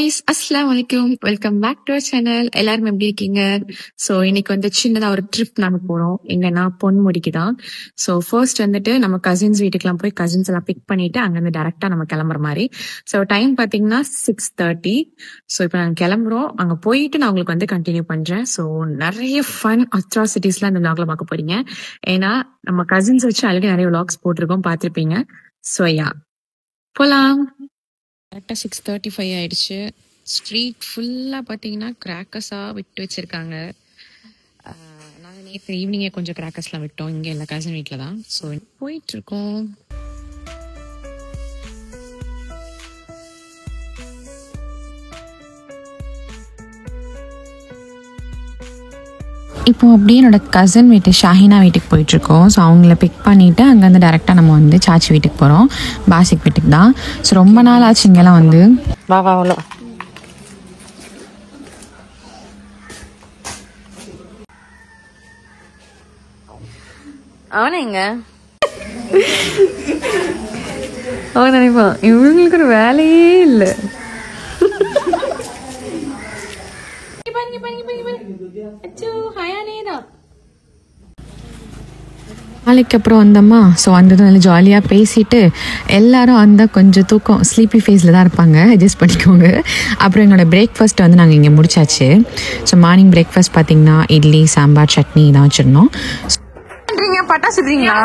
guys, Assalamualaikum. Welcome back to our channel. எல்லாரும் எப்படி இருக்கீங்க? சோ இன்னைக்கு வந்து சின்னதா ஒரு ட்ரிப் நாம போறோம். எங்கன்னா பொன்முடிக்கு தான். சோ ஃபர்ஸ்ட் வந்துட்டு நம்ம கசின்ஸ் வீட்டுக்குலாம் போய் கசின்ஸ் எல்லாம் பிக் பண்ணிட்டு அங்க இருந்து டைரக்டா நம்ம கிளம்புற மாதிரி. சோ டைம் பாத்தீங்கன்னா 6:30. சோ இப்போ நாங்க கிளம்புறோம். அங்க போயிட்டு நான் உங்களுக்கு வந்து கண்டினியூ பண்றேன். சோ நிறைய ஃபன் அட்ராசிட்டிஸ்லாம் இந்த vlogல பார்க்க போறீங்க. ஏன்னா நம்ம கசின்ஸ் வச்சு ஆல்ரெடி நிறைய vlogs போட்டிருக்கோம், பார்த்திருப்பீங்க. சோ யா போலாம். கரெக்டாக 6:35 ஆயிடுச்சு. ஸ்ட்ரீட் ஃபுல்லாக பார்த்தீங்கன்னா கிராக்கர்ஸாக விட்டு வச்சிருக்காங்க. நாங்கள் நேற்று ஈவினிங்கே கொஞ்சம் கிராக்கர்ஸ்லாம் விட்டோம் இங்கே எல்லா கசின் வீட்டில் தான். ஸோ போயிட்டு இருக்கோம். இப்போ அப்படியே என்னோட கசின் வீட்டு ஷாஹினா வீட்டுக்கு போயிட்டுருக்கோம். ஸோ அவங்கள பிக் பண்ணிவிட்டு அங்கேருந்து டேரெக்டாக நம்ம வந்து சாச்சி வீட்டுக்கு போகிறோம், பாசிக் வீட்டுக்கு தான். ஸோ ரொம்ப நாள் ஆச்சு இங்கெல்லாம் வந்து. வா வா அவ்வளோ அவனை எங்க அவன் நினைப்பான் இவங்களுக்கு ஒரு வேலையே இல்லை. நாளைக்கு அப்புறம் வந்தோமா. ஸோ வந்தது நல்லா ஜாலியாக பேசிட்டு எல்லாரும் வந்தால் கொஞ்சம் தூக்கம் ஸ்லீப்பி ஃபேஸில் தான் இருப்பாங்க, அட்ஜஸ்ட் பண்ணிக்கோங்க. அப்புறம் எங்களோட பிரேக்ஃபாஸ்ட் வந்து நாங்கள் இங்கே முடிச்சாச்சு. ஸோ மார்னிங் பிரேக்ஃபாஸ்ட் பார்த்தீங்கன்னா இட்லி, சாம்பார், சட்னி தான் வச்சுருந்தோம். பட்டாசு சுடுறீங்களா?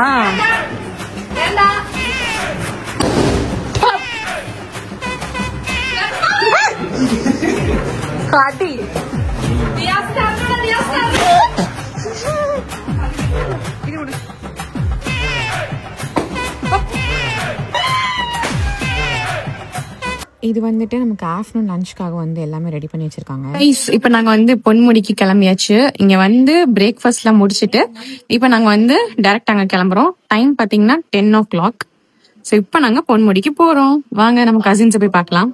காட்டி இது வந்துட்டு நமக்கு ஆஃப்டர்நூன் லஞ்சுக்காக வந்து எல்லாமே ரெடி பண்ணி வச்சிருக்காங்க. இப்போ நாங்க வந்து பொன்முடிக்கு கிளம்பியாச்சு. இங்க வந்து பிரேக்ஃபாஸ்ட்லாம் முடிச்சுட்டு இப்போ நாங்க வந்து டைரக்ட் அங்க கிளம்புறோம். டைம் பாத்தீங்கன்னா 10 o'clock. ஸோ இப்போ நாங்க பொன்முடிக்கு போறோம். வாங்க நம்ம கசின்ஸை போய் பார்க்கலாம்.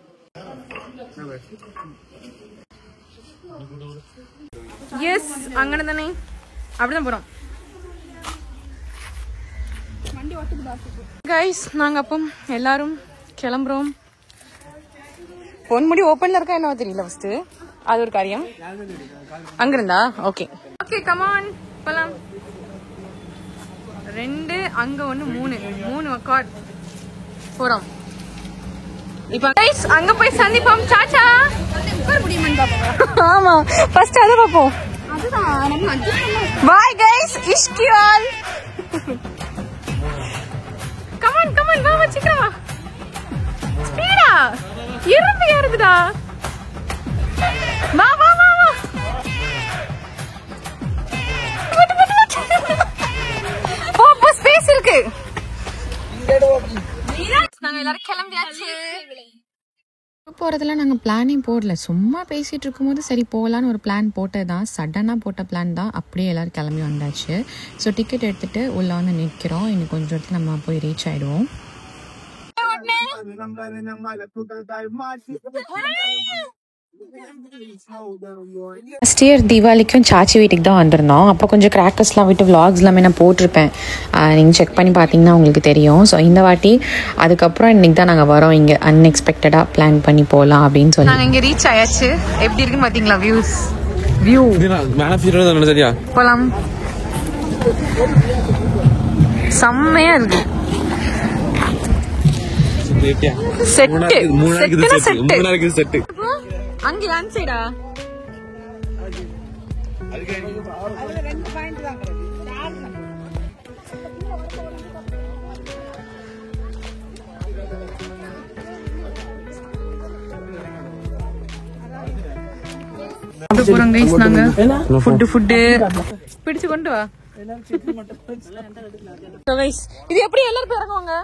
எஸ் அங்கே தானே அப்படிதான் போறோம் கைஸ். நாங்க அப்போ எல்லாரும் கிளம்புறோம். பொன்முடி ஓப்பன்ல இருக்கா என்ன தெரியல. ஃபர்ஸ்ட் அது ஒரு காரியம். அங்க இருந்தா ஓகே ஓகே கமான் போலாம். 2 அங்க 1 3 வக்காட் போறோம். இப்போ கைஸ் அங்க போய் சந்திப்போம். சாச்சா உட்கார முடியுமான்னு பாப்போம். ஆமா ஃபர்ஸ்ட் அத பாப்போம். அதுதான் நம்ம பை கைஸ் இஷ்கி ஆல். கமான் கமான் வா வா சீக்கிரம் வா. ஸ்பீடா இருந்து ஏறுதுடா. வா வா வா வா. போ ஸ்பேஸ் இருக்கு. நாங்க எல்லாரும் கிளம்பியாச்சு. போறதுல நாங்க பிளானிங் போடல, சும்மா பேசிட்டு இருக்கும்போது சரி போகலான்னு ஒரு பிளான் போட்டதுதான். சடனா போட்ட பிளான் தான். அப்படியே எல்லாரும் கிளம்பி வந்தாச்சு. ஸோ டிக்கெட் எடுத்துட்டு உள்ள வந்து நிற்கிறோம். இன்னும் கொஞ்சம் இடத்துல நம்ம போய் ரீச் ஆயிடுவோம். ஃபர்ஸ்ட் இயர் தீபாவளிக்கும் சாச்சி வீட்டுக்கு தான் வந்திருந்தோம். அப்போ கொஞ்சம் கிராக்கர்ஸ்லாம் விட்டு விளாக்ஸ் எல்லாமே நான் போட்டிருப்பேன், நீங்கள் செக் பண்ணி பார்த்தீங்கன்னா உங்களுக்கு தெரியும். ஸோ இந்த வாட்டி அதுக்கப்புறம் இன்னைக்கு தான் நாங்கள் வரோம். இங்கே அன்எக்ஸ்பெக்டடாக பிளான் பண்ணி போகலாம் அப்படின்னு சொல்லி நாங்கள் இங்கே ரீச் ஆயாச்சு. எப்படி இருக்குன்னு பார்த்தீங்களா வியூ போகலாம். செம்மையா இருக்கு. செட்டு அங்க ஆன்சைடா போறோம் கைஸ். நாங்க ஃபுட்டு பிடிச்சு கொண்டு வா. இது எப்படி எல்லாரும் இறங்குவாங்க?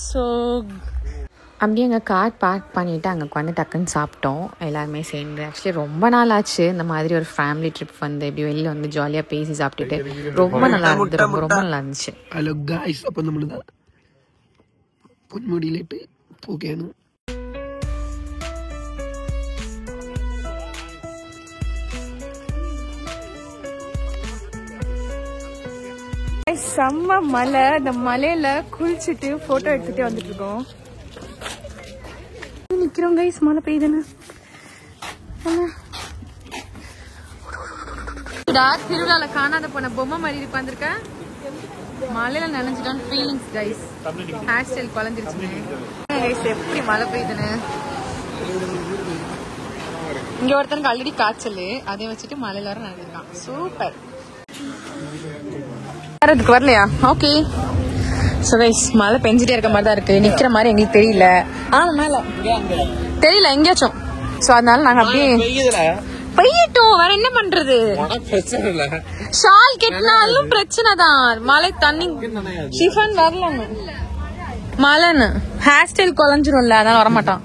ஸோ அப்படியே எங்கள் கார் பார்க் பண்ணிவிட்டு அங்கே உட்காந்து டக்குன்னு சாப்பிட்டோம் எல்லாருமே சேர்ந்து. ஆக்சுவலி ரொம்ப நாள் ஆச்சு இந்த மாதிரி ஒரு ஃபேமிலி ட்ரிப் வந்து இப்படி வெளியில் வந்து ஜாலியாக பேசி சாப்பிட்டுட்டு ரொம்ப நல்லா இருந்தது. ரொம்ப ரொம்ப நல்லா இருந்துச்சு. ഹലോ ഗായ്സ്, അപ്പം നമ്മളിതാ പൊന്മുടിയിലേക്ക് പോവുകയാണ്. செம்ம மலை. இந்த மலையில குளிச்சுட்டு போட்டோ எடுத்துட்டு வந்துட்டு இருக்கோம். நிக்கிறோம் கைஸ், மழை பெய்யுதுன்னு. திருவிழால காணாத போன பொம்மை மாதிரி உட்காந்துருக்க. மலையில நினைஞ்சிட்டோம் ஃபீலிங்ஸ் கைஸ். ஹேர் ஸ்டைல் குழஞ்சிருச்சு கைஸ். எப்படி மழை பெய்யுதுன்னு. இங்க ஒருத்தனுக்கு ஆல்ரெடி காய்ச்சல், அதை வச்சுட்டு மலையில வர நினைஞ்சிருக்கான். சூப்பர். அதுக்கு வரலையா? ஓகே. சோ கைஸ், மழை பெஞ்சிட்டே இருக்க மாதிரி தான் இருக்கு. நிக்கிற மாதிரி எங்களுக்கு தெரியல. மேல தெரியல எங்கேயாச்சும். சோ அதனால நாங்க அப்படியே பெய்யட்டும், வேற என்ன பண்றது. ஷால் கெட்டினாலும் பிரச்சனை தான். மழை தண்ணி ஷிஃபன் வரல, மழைன்னு ஹேர் ஸ்டைல் குழஞ்சிரும்ல, அதனால வரமாட்டான்.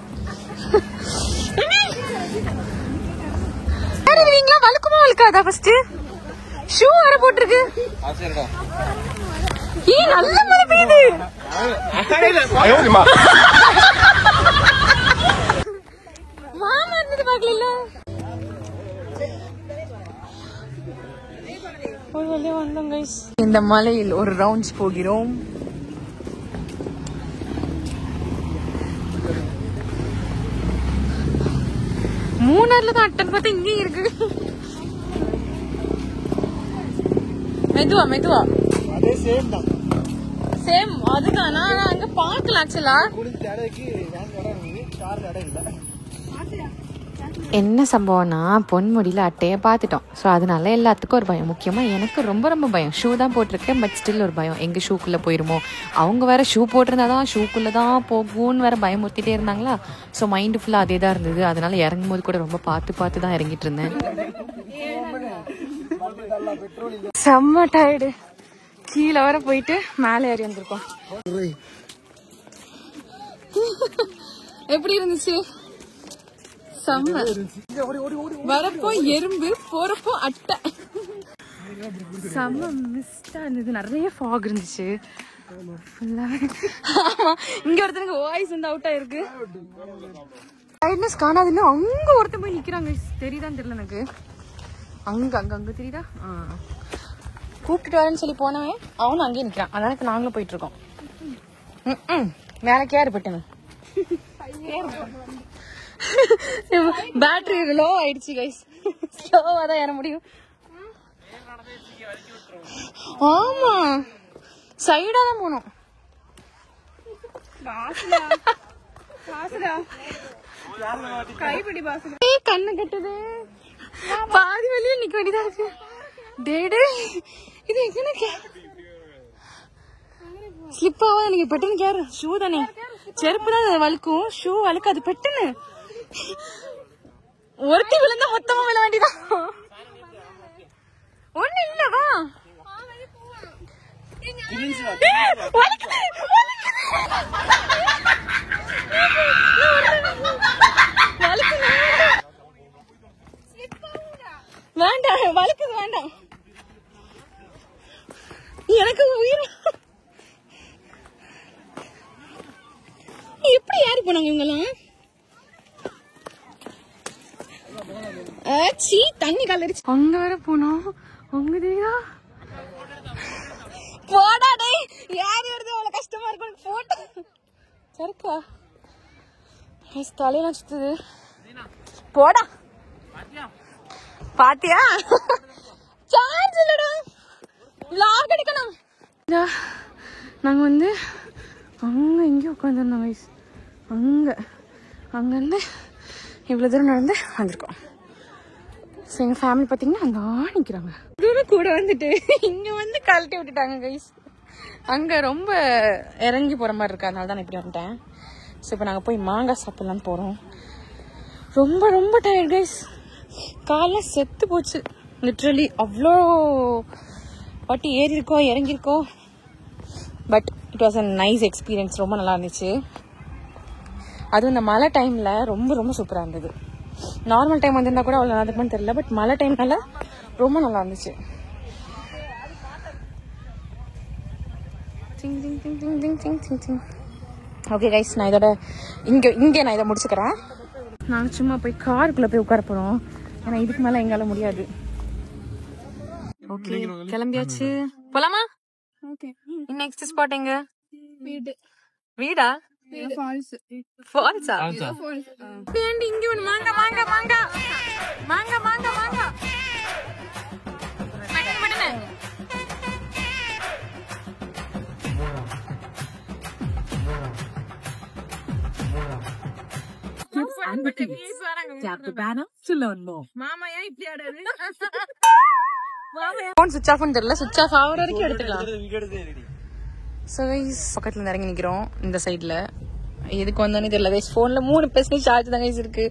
வழுக்குமா வழுக்காதா? ஃபர்ஸ்ட் ஷூ வேற போட்டிருக்கு. நல்ல மழை பெய்யுது. மாமா இருந்தது பாக்கல. இந்த மலையில் ஒரு ரவுண்ட்ஸ் போகிறோம். மூணார்ல தான் அட்டன் பார்த்தா இங்கே இருக்கு. மெதுவா மெதுவா. சேம் அதுதான். நான் அங்க பாக்கல ஆக்சுவலா. என்ன சம்பவம்னா, பொன்முடியில் அட்டையை பார்த்துட்டோம். ஸோ அதனால எல்லாத்துக்கும் ஒரு பயம். முக்கியமாக எனக்கு ரொம்ப ரொம்ப பயம். ஷூ தான் போட்டிருக்கேன், பட் ஸ்டில் ஒரு பயம். எங்கள் ஷூக்குள்ளே போயிருமோ. அவங்க வேற ஷூ போட்டிருந்தா தான் ஷூக்குள்ளே தான் போகும்னு வேற பயமுறுத்திட்டே இருந்தாங்களா. ஸோ மைண்டு ஃபுல்லாக அதே தான் இருந்தது. அதனால இறங்கும் போது கூட ரொம்ப பார்த்து தான் இறங்கிட்டு இருந்தேன். செம்ம டயர்டு. கீழே வர போயிட்டு மேலே ஏறி வந்திருக்கோம். எப்படி இருந்துச்சு? செம்ம. வரப்போ எறும்பு, போறப்போ அட்டை. செம்ம மிஸ்டா இருந்தது. நிறைய ஃபாக் இருந்துச்சு. இங்க ஒருத்தனுக்கு வாய்ஸ் வந்து அவுட் ஆயிருக்கு. டயர்ட்னஸ் காணாதுன்னு அங்க ஒருத்தன் போய் நிக்கிறாங்க. தெரியுதான்னு தெரியல எனக்கு. அங்க அங்க அங்க தெரியுதா? கூப்பிட்டுட்டு வரேன்னு சொல்லி போனவன் அவனும் அங்கேயே நிக்கிறான். அதனால நாங்களும் போயிட்டு இருக்கோம். வேற கேர் பட்டுங்க. பேட்டரி லோ ஆயிடுச்சு கைஸ். ஸ்லோவா தான் ஏற முடியும். ஆமா, சைடா தான் போனோம். கண்ணு கட்டுது. பாதி வழியில நிக்க வேண்டியதா இருக்கு. டேடே இது எங்க ஸ்லிப் ஆகாத? நீங்க பெட்டுன்னு கேரு. ஷூ தானே, செருப்பு தான் வழுக்கும், ஷூ வழுக்காது. பெட்டுன்னு ஒருத்தி விழுந்தா மொத்தமா விழ வேண்டியதான். ஒண்ணு இல்லவா? வேண்டாம், வழுக்குது வேண்டாம். எனக்கு உயிர். எப்படி யாரு போனாங்க இவங்கெல்லாம்? தண்ணி கலரிச்சு. அங்க வர போனோம். அங்க தெரியுதா? போடா டேய், யாரு வருது? அவ்வளவு கஷ்டமா இருக்கும். போட்டோ சருக்கா தலையெல்லாம் சுத்துது. போடா. பாத்தியா? சார்ஜ் இல்லடா. லாக் அடிக்கணும். நாங்க வந்து அங்க எங்கேயும் உட்காந்துருந்தோம் வயசு. அங்கேருந்து இவ்வளோ தூரம் நடந்து வந்திருக்கோம். ஸோ எங்கள் ஃபேமிலி பார்த்தீங்கன்னா அங்கே நிற்கிறாங்க. தூரம் கூட வந்துட்டு இங்கே வந்து கழட்டி விட்டுட்டாங்க கைஸ். அங்கே ரொம்ப இறங்கி போகிற மாதிரி இருக்கு. அதனால தான் நான் இப்படி வந்துட்டேன். ஸோ இப்போ நாங்கள் போய் மாங்காய் சாப்பிட்லான்னு போகிறோம். ரொம்ப ரொம்ப டயர்ட் கைஸ். காலெலாம் செத்து போச்சு லிட்ரலி. அவ்வளோ வாட்டி ஏறி இருக்கோம், இறங்கியிருக்கோம். But it was a nice experience. ரொம்ப நல்லா இருந்துச்சு. அதுவும் இந்த மழை டைம்ல ரொம்ப ரொம்ப சூப்பரா இருந்தது. நார்மல் டைம் வந்திருந்தா கூட அவ்வளவு நல்லா இருக்குன்னு தெரியல, பட் மழை டைம்னால ரொம்ப நல்லா இருந்துச்சு. ஓகே கைஸ், நான் இதோட இங்கே நான் இதை முடிச்சுக்கிறேன். நாங்கள் சும்மா போய் காருக்குள்ள போய் உட்கார போறோம். ஏன்னா இதுக்கு மேல எங்களால முடியாது. ஓகே, கிளம்பியாச்சு. போலாமா? நெக்ஸ்ட் ஸ்பாட் எங்க? வீடா? ஃபால்ஸா? இங்க ஒண்ணு மாங்க மாங்க மாங்க மாங்க மாங்க மாங்க பக்கத்துல இறங்கி நிக்கிறோம். இந்த சைட்ல எதுக்கு வந்தோன்னு தெரியல. போன்ல 3% சார்ஜ் தான் இருக்கு.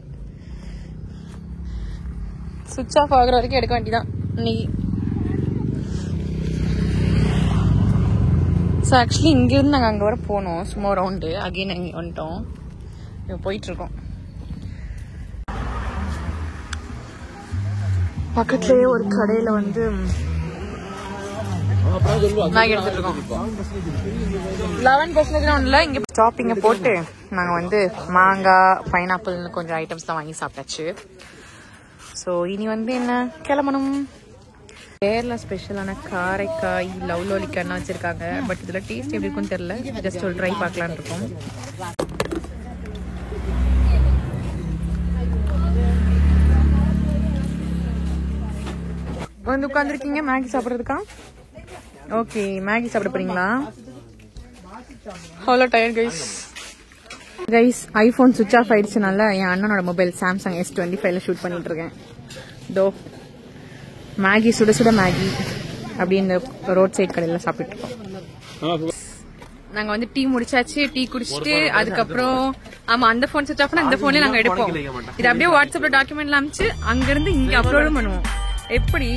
சுவிட்ச் ஆஃப் ஆகுற வரைக்கும் எடுக்க வேண்டியதான் இன்னைக்கு. ஸோ ஆக்சுவலி இங்கிருந்து நாங்கள் அங்கே வர போனோம், சும்மா ரவுண்டு. அகெயின் அங்கே வந்துட்டோம், இப்போ போயிட்டு இருக்கோம். பக்கத்துலேயே ஒரு கடையில் வந்து மேகி எடுத்துட்டு இருக்கோம். 11% ஒன்றும் இல்லை. இங்கே ஷாப்பிங்கை போட்டு நாங்கள் வந்து மாங்காய், பைனாப்பிள் கொஞ்சம் ஐட்டம்ஸ் தான் வாங்கி சாப்பிட்டாச்சு. ஸோ இனி வந்து என்ன, கிளம்பணும். கேரளா ஸ்பெஷலான காரைக்காய் லவ் லோலிக்காய்லாம் வச்சிருக்காங்க. பட் இதில் டேஸ்ட் எப்படி இருக்குன்னு தெரியல. ஜஸ்ட் ஒரு ட்ரை பார்க்கலான்னு இருக்கோம். வந்து உட்காந்துருக்கீங்க மேகி சாப்பிட்றதுக்கா? ஓகே, மேகி சாப்பிட போறீங்களா? அவ்வளோ tired guys. IPhone switch off ஆயிடுச்சுனால என் அண்ணனோட மொபைல் சாம்சங் S25ல ஷூட் பண்ணிட்டு இருக்கேன். தோ மேகி, சுட சுட மேகி அப்படி இந்த ரோட் சைட் கடையில் சாப்பிட்டு இருக்கோம். நாங்க வந்து டீ முடிச்சாச்சு. டீ குடிச்சிட்டு அதுக்கப்புறம் ஆமா அந்த போன் சுவிச் ஆஃப்னா இந்த போன்ல நாங்க எடுப்போம். இது அப்படியே வாட்ஸ்அப்ல டாக்குமெண்ட்ல அனுப்பிச்சு அங்க இருந்து இங்க அப்லோடும் பண்ணுவோம். எப்படி